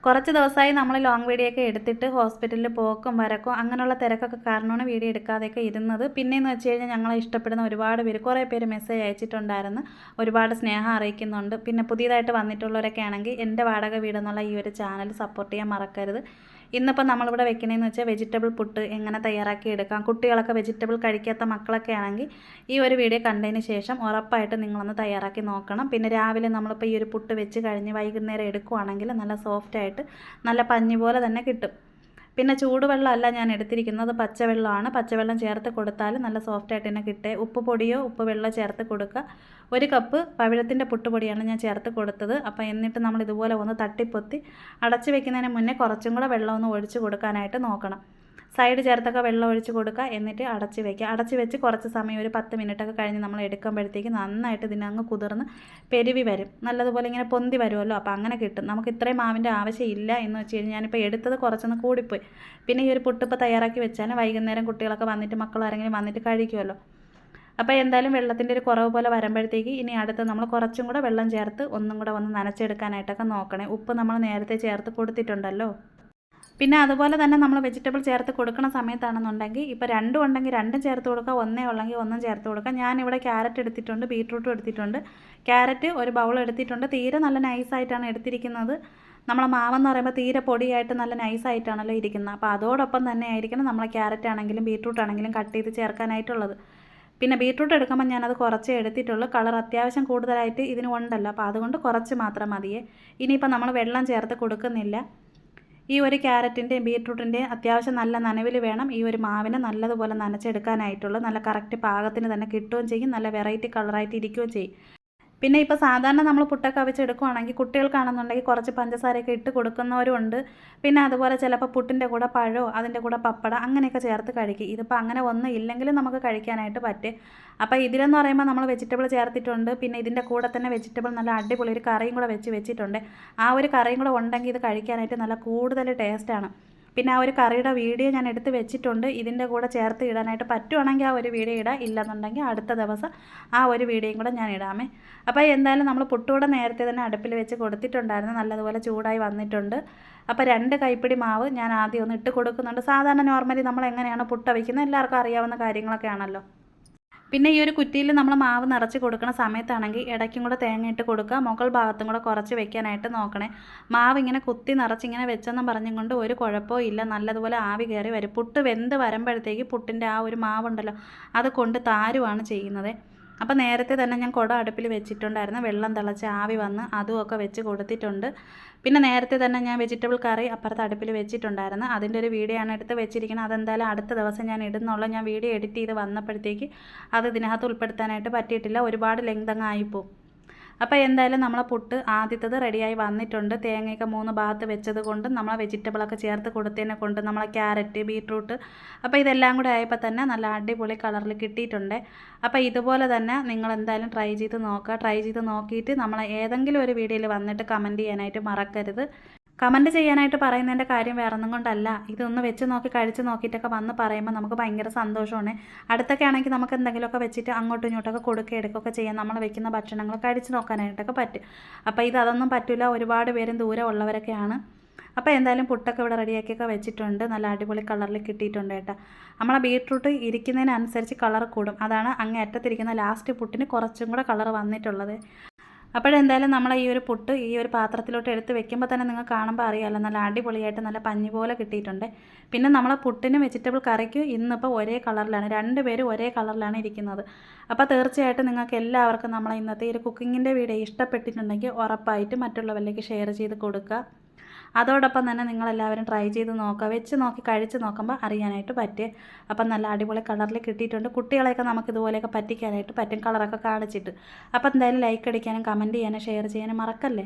കുറച്ച് ദിവസമായി നമ്മൾ ലോങ് വീഡിയോ ഒക്കെ എടുത്തിട്ട് ഹോസ്പിറ്റലിൽ പോക്കും വരക്കും അങ്ങനെയുള്ള തിരക്കൊക്കെ കാരണമാണ് വീഡിയോ എടുക്കാതെയൊക്കെ ഇരുന്നത്. പിന്നെയെന്ന് വെച്ച് കഴിഞ്ഞാൽ ഞങ്ങളെ ഇഷ്ടപ്പെടുന്ന ഒരുപാട് പേര് കുറേ പേര് മെസ്സേജ് അയച്ചിട്ടുണ്ടായിരുന്നു, ഒരുപാട് സ്നേഹം അറിയിക്കുന്നുണ്ട്. പിന്നെ പുതിയതായിട്ട് വന്നിട്ടുള്ളവരൊക്കെ ആണെങ്കിൽ എൻ്റെ വാടക വീടെന്നുള്ള ഈ ഒരു ചാനൽ സപ്പോർട്ട് ചെയ്യാൻ മറക്കരുത്. ഇന്നിപ്പോൾ നമ്മളിവിടെ വെക്കണേന്ന് വെച്ചാൽ വെജിറ്റബിൾ പുട്ട് എങ്ങനെ തയ്യാറാക്കി എടുക്കാം. കുട്ടികളൊക്കെ വെജിറ്റബിൾ കഴിക്കാത്ത മക്കളൊക്കെ ആണെങ്കിൽ ഈ ഒരു വീഡിയോ കണ്ടതിന് ശേഷം ഉറപ്പായിട്ട് നിങ്ങളൊന്ന് തയ്യാറാക്കി നോക്കണം. പിന്നെ രാവിലെ നമ്മളിപ്പോൾ ഈ ഒരു പുട്ട് വെച്ച് കഴിഞ്ഞ് വൈകുന്നേരം എടുക്കുവാണെങ്കിൽ നല്ല സോഫ്റ്റായിട്ട് നല്ല പഞ്ഞി പോലെ തന്നെ കിട്ടും. പിന്നെ ചൂടുവെള്ളമല്ല ഞാൻ എടുത്തിരിക്കുന്നത്, പച്ചവെള്ളമാണ്. പച്ചവെള്ളം ചേർത്ത് കൊടുത്താൽ നല്ല സോഫ്റ്റായിട്ട് തന്നെ കിട്ടുക. ഉപ്പ് പൊടിയോ ഉപ്പ് വെള്ളമോ ചേർത്ത് കൊടുക്കുക. 1 കപ്പ് പവിഴത്തിൻ്റെ പുട്ടുപൊടിയാണ് ഞാൻ ചേർത്ത് കൊടുത്തത്. അപ്പോൾ എന്നിട്ട് നമ്മൾ ഇതുപോലെ ഒന്ന് തട്ടിപ്പൊത്തി അടച്ച് വെക്കുന്നതിന് മുന്നേ കുറച്ചും കൂടെ വെള്ളം ഒന്ന് ഒഴിച്ച് കൊടുക്കാനായിട്ട് നോക്കണം. സൈഡ് ചേർത്തൊക്കെ വെള്ളം ഒഴിച്ച് കൊടുക്കുക, എന്നിട്ട് അടച്ച് വയ്ക്കുക. അടച്ച് വെച്ച് കുറച്ച് സമയം ഒരു 10 മിനിറ്റൊക്കെ കഴിഞ്ഞ് നമ്മൾ എടുക്കുമ്പോഴത്തേക്ക് നന്നായിട്ട് ഇതിനങ്ങ് കുതിർന്ന് പെരുവി വരും. നല്ലതുപോലെ ഇങ്ങനെ പൊന്തി വരുമല്ലോ, അപ്പോൾ അങ്ങനെ കിട്ടും. നമുക്ക് ഇത്രയും മാവിൻ്റെ ആവശ്യമില്ല എന്ന് വെച്ച് കഴിഞ്ഞാൽ ഞാനിപ്പോൾ എടുത്തത് കുറച്ചൊന്ന് കൂടിപ്പോയി. പിന്നെ ഈ ഒരു പുട്ടിപ്പോൾ തയ്യാറാക്കി വെച്ചാൽ വൈകുന്നേരം കുട്ടികളൊക്കെ വന്നിട്ട് മക്കളാരെങ്കിലും വന്നിട്ട് കഴിക്കുമല്ലോ. അപ്പോൾ എന്തായാലും വെള്ളത്തിൻ്റെ ഒരു കുറവ് പോലെ വരുമ്പോഴത്തേക്ക് ഇനി അടുത്ത് നമ്മൾ കുറച്ചും കൂടെ വെള്ളം ചേർത്ത് ഒന്നും കൂടെ ഒന്ന് നനച്ചെടുക്കാനായിട്ടൊക്കെ നോക്കണേ. ഉപ്പ് നമ്മൾ നേരത്തെ ചേർത്ത് കൊടുത്തിട്ടുണ്ടല്ലോ. പിന്നെ അതുപോലെ തന്നെ നമ്മൾ വെജിറ്റബിൾ ചേർത്ത് കൊടുക്കുന്ന സമയത്താണെന്നുണ്ടെങ്കിൽ ഇപ്പോൾ 2 ഉണ്ടെങ്കിൽ 2 ചേർത്ത് കൊടുക്കുക, 1 ഉള്ളെങ്കിൽ 1 ചേർത്ത് കൊടുക്കുക. ഞാനിവിടെ ക്യാരറ്റ് എടുത്തിട്ടുണ്ട്, ബീട്രൂട്ടും എടുത്തിട്ടുണ്ട്. ക്യാരറ്റ് ഒരു ബൗൾ എടുത്തിട്ടുണ്ട്. തീരെ നല്ല നൈസായിട്ടാണ് എടുത്തിരിക്കുന്നത്. നമ്മളെ മാവെന്ന് പറയുമ്പോൾ തീരെ പൊടിയായിട്ട് നല്ല നൈസായിട്ടാണല്ലോ ഇരിക്കുന്നത്. അപ്പോൾ അതോടൊപ്പം തന്നെ ആയിരിക്കണം നമ്മൾ ക്യാരറ്റ് ആണെങ്കിലും ബീട്രൂട്ട് ആണെങ്കിലും കട്ട് ചെയ്ത് ചേർക്കാനായിട്ടുള്ളത്. പിന്നെ ബീട്രൂട്ട് എടുക്കുമ്പോൾ ഞാനത് കുറച്ചേ എടുത്തിട്ടുള്ളൂ. കളർ അത്യാവശ്യം കൂടുതലായിട്ട് ഇതിന് ഉണ്ടല്ലോ, അപ്പോൾ അതുകൊണ്ട് കുറച്ച് മാത്രം മതിയേ. ഇനിയിപ്പോൾ നമ്മൾ വെള്ളം ചേർത്ത് കൊടുക്കുന്നില്ല. ഈ ഒരു ക്യാരറ്റിൻ്റെയും ബീട്രൂട്ടിൻ്റെയും അത്യാവശ്യം നല്ല നനവിൽ വേണം ഈ ഒരു മാവിനെ നല്ലതുപോലെ നനച്ചെടുക്കാനായിട്ടുള്ളൂ. നല്ല കറക്റ്റ് പാകത്തിന് തന്നെ കിട്ടുകയും ചെയ്യും, നല്ല വെറൈറ്റി കളറായിട്ട് ഇരിക്കുകയും ചെയ്യും. പിന്നെ ഇപ്പോൾ സാധാരണ നമ്മൾ പുട്ടൊക്കെ വെച്ചെടുക്കുകയാണെങ്കിൽ കുട്ടികൾക്കാണെന്നുണ്ടെങ്കിൽ കുറച്ച് പഞ്ചസാരയൊക്കെ ഇട്ട് കൊടുക്കുന്നവരും ഉണ്ട്. പിന്നെ അതുപോലെ ചിലപ്പോൾ പുട്ടിൻ്റെ കൂടെ പഴമോ അതിൻ്റെ കൂടെ പപ്പട അങ്ങനെയൊക്കെ ചേർത്ത് കഴിക്കും. ഇതിപ്പോൾ അങ്ങനെ ഒന്നും ഇല്ലെങ്കിലും നമുക്ക് കഴിക്കാനായിട്ട് പറ്റും. അപ്പോൾ ഇതിലെന്ന് പറയുമ്പോൾ നമ്മൾ വെജിറ്റബിൾ ചേർത്തിട്ടുണ്ട്. പിന്നെ ഇതിൻ്റെ കൂടെ തന്നെ വെജിറ്റബിൾ നല്ല അടിപൊളി ഒരു കറിയും കൂടെ വെച്ചിട്ടുണ്ട്. ആ ഒരു കറിയും കൂടെ ഉണ്ടെങ്കിൽ ഇത് കഴിക്കാനായിട്ട് നല്ല കൂടുതൽ ടേസ്റ്റാണ്. പിന്നെ ആ ഒരു കറിയുടെ വീഡിയോ ഞാൻ എടുത്ത് വെച്ചിട്ടുണ്ട്. ഇതിൻ്റെ കൂടെ ചേർത്ത് ഇടാനായിട്ട് പറ്റുവാണെങ്കിൽ ആ ഒരു വീഡിയോ ഇടാം, ഇല്ലെന്നുണ്ടെങ്കിൽ അടുത്ത ദിവസം ആ ഒരു വീഡിയോയും കൂടെ ഞാൻ ഇടാമേ. അപ്പോൾ എന്തായാലും നമ്മൾ പുട്ടുകൂടെ നേരത്തെ തന്നെ അടുപ്പിൽ വെച്ച് കൊടുത്തിട്ടുണ്ടായിരുന്നു, നല്ലതുപോലെ ചൂടായി വന്നിട്ടുണ്ട്. അപ്പോൾ 2 കൈപ്പിടി മാവ് ഞാൻ ആദ്യം ഒന്ന് ഇട്ട് കൊടുക്കുന്നുണ്ട്. സാധാരണ നോർമലി നമ്മൾ എങ്ങനെയാണ് പുട്ട് വയ്ക്കുന്നത് എല്ലാവർക്കും അറിയാവുന്ന കാര്യങ്ങളൊക്കെ ആണല്ലോ. പിന്നെ ഈ ഒരു കുറ്റിയിൽ നമ്മൾ മാവ് നിറച്ച് കൊടുക്കുന്ന സമയത്താണെങ്കിൽ ഇടയ്ക്കും കൂടെ തേങ്ങ ഇട്ട് കൊടുക്കുക. മുകൾ ഭാഗത്തും കൂടെ കുറച്ച് വെക്കാനായിട്ട് നോക്കണേ. മാവ് ഇങ്ങനെ കുത്തി നിറച്ചിങ്ങനെ വെച്ചെന്നും പറഞ്ഞും കൊണ്ട് ഒരു കുഴപ്പവും ഇല്ല, നല്ലതുപോലെ ആവി കയറി വരും. പുട്ട് വെന്ത് വരുമ്പോഴത്തേക്ക് പുട്ടിൻ്റെ ആ ഒരു മാവുണ്ടല്ലോ അത് കൊണ്ട് താരുവാണ് ചെയ്യുന്നത്. അപ്പോൾ നേരത്തെ തന്നെ ഞാൻ കുടം അടുപ്പിൽ വെച്ചിട്ടുണ്ടായിരുന്നു, വെള്ളം തിളച്ച് ആവി വന്ന് അതുമൊക്കെ വെച്ച് കൊടുത്തിട്ടുണ്ട്. പിന്നെ നേരത്തെ തന്നെ ഞാൻ വെജിറ്റബിൾ കറി അപ്പുറത്ത് അടുപ്പിൽ വെച്ചിട്ടുണ്ടായിരുന്നു, അതിൻ്റെ ഒരു വീഡിയോ ആണ് എടുത്ത് വെച്ചിരിക്കുന്നത്. അതെന്തായാലും അടുത്ത ദിവസം ഞാൻ ഇടുന്നുള്ളൂ. ഞാൻ വീഡിയോ എഡിറ്റ് ചെയ്ത് വന്നപ്പോഴത്തേക്ക് അത് ഇതിനകത്ത് ഉൾപ്പെടുത്താനായിട്ട് പറ്റിയിട്ടില്ല, ഒരുപാട് ലെങ്ത് അങ്ങ് ആയിപ്പോവും. അപ്പോൾ എന്തായാലും നമ്മളെ പുട്ട് ആദ്യത്തത് റെഡിയായി വന്നിട്ടുണ്ട്. തേങ്ങയൊക്കെ 3 ഭാഗത്ത് വെച്ചത് കൊണ്ട് നമ്മളെ വെജിറ്റബിളൊക്കെ ചേർത്ത് കൊടുത്തതിനെ കൊണ്ട് നമ്മളെ ക്യാരറ്റ് ബീട്രൂട്ട് അപ്പോൾ ഇതെല്ലാം കൂടെ ആയപ്പോൾ തന്നെ നല്ല അടിപൊളി കളറിൽ കിട്ടിയിട്ടുണ്ട്. അപ്പോൾ ഇതുപോലെ തന്നെ നിങ്ങൾ എന്തായാലും ട്രൈ ചെയ്ത് നോക്കുക. ട്രൈ ചെയ്ത് നോക്കിയിട്ട് നമ്മളെ ഏതെങ്കിലും ഒരു വീഡിയോയിൽ വന്നിട്ട് കമൻറ്റ് ചെയ്യാനായിട്ട് മറക്കരുത്. കമൻറ്റ് ചെയ്യാനായിട്ട് പറയുന്നതിൻ്റെ കാര്യം വേറൊന്നും കൊണ്ടല്ല, ഇതൊന്ന് വെച്ച് നോക്കി കഴിച്ച് നോക്കിയിട്ടൊക്കെ വന്ന് പറയുമ്പോൾ നമുക്ക് ഭയങ്കര സന്തോഷമാണ്. അടുത്തൊക്കെ ആണെങ്കിൽ നമുക്ക് എന്തെങ്കിലുമൊക്കെ വെച്ചിട്ട് അങ്ങോട്ടും ഇങ്ങോട്ടൊക്കെ കൊടുക്കുക എടുക്കുകയൊക്കെ ചെയ്യാം, നമ്മൾ വെക്കുന്ന ഭക്ഷണങ്ങൾ കഴിച്ച് നോക്കാനായിട്ടൊക്കെ പറ്റും. അപ്പോൾ അതൊന്നും പറ്റില്ല, ഒരുപാട് പേരും ദൂരെ ഉള്ളവരൊക്കെയാണ്. അപ്പോൾ എന്തായാലും പുട്ടൊക്കെ ഇവിടെ റെഡിയാക്കിയൊക്കെ വെച്ചിട്ടുണ്ട്, നല്ല അടിപൊളി കളറിൽ കിട്ടിയിട്ടുണ്ട് കേട്ടോ. നമ്മളെ ബീട്രൂട്ട് ഇരിക്കുന്നതിനനുസരിച്ച് കളർ കൂടും, അതാണ് അങ്ങേ അറ്റത്തിരിക്കുന്ന ലാസ്റ്റ് പുട്ടിന് കുറച്ചും കൂടെ കളർ വന്നിട്ടുള്ളത്. അപ്പോഴെന്തായാലും നമ്മൾ ഈ ഒരു പുട്ട് ഈ ഒരു പാത്രത്തിലോട്ട് എടുത്ത് വെക്കുമ്പോൾ തന്നെ നിങ്ങൾക്ക് കാണുമ്പോൾ അറിയാമല്ലോ നല്ല അടിപൊളിയായിട്ട് നല്ല പഞ്ഞി പോലെ കിട്ടിയിട്ടുണ്ട്. പിന്നെ നമ്മളെ പുട്ടിനും വെജിറ്റബിൾ കറിക്കും ഇന്നിപ്പോൾ ഒരേ കളറിലാണ്, 2 പേരും ഒരേ കളറിലാണ് ഇരിക്കുന്നത്. അപ്പോൾ തീർച്ചയായിട്ടും നിങ്ങൾക്ക് എല്ലാവർക്കും നമ്മളെ ഇന്നത്തെ ഈ ഒരു കുക്കിങ്ങിൻ്റെ വീഡിയോ ഇഷ്ടപ്പെട്ടിട്ടുണ്ടെങ്കിൽ ഉറപ്പായിട്ട് മറ്റുള്ളവരിലേക്ക് ഷെയർ ചെയ്ത് കൊടുക്കുക. അതോടൊപ്പം തന്നെ നിങ്ങളെല്ലാവരും ട്രൈ ചെയ്ത് നോക്കുക, വെച്ച് നോക്കി കഴിച്ച് നോക്കുമ്പോൾ അറിയാനായിട്ട് പറ്റും. അപ്പം നല്ല അടിപൊളി കളറിൽ കിട്ടിയിട്ടുണ്ട്. കുട്ടികളെയൊക്കെ നമുക്ക് ഇതുപോലെയൊക്കെ പറ്റിക്കാനായിട്ട് പറ്റും കളറൊക്കെ കാണിച്ചിട്ട്. അപ്പോൾ എന്തായാലും ലൈക്ക് അടിക്കാനും കമൻറ്റ് ചെയ്യാനും ഷെയർ ചെയ്യാനും മറക്കല്ലേ.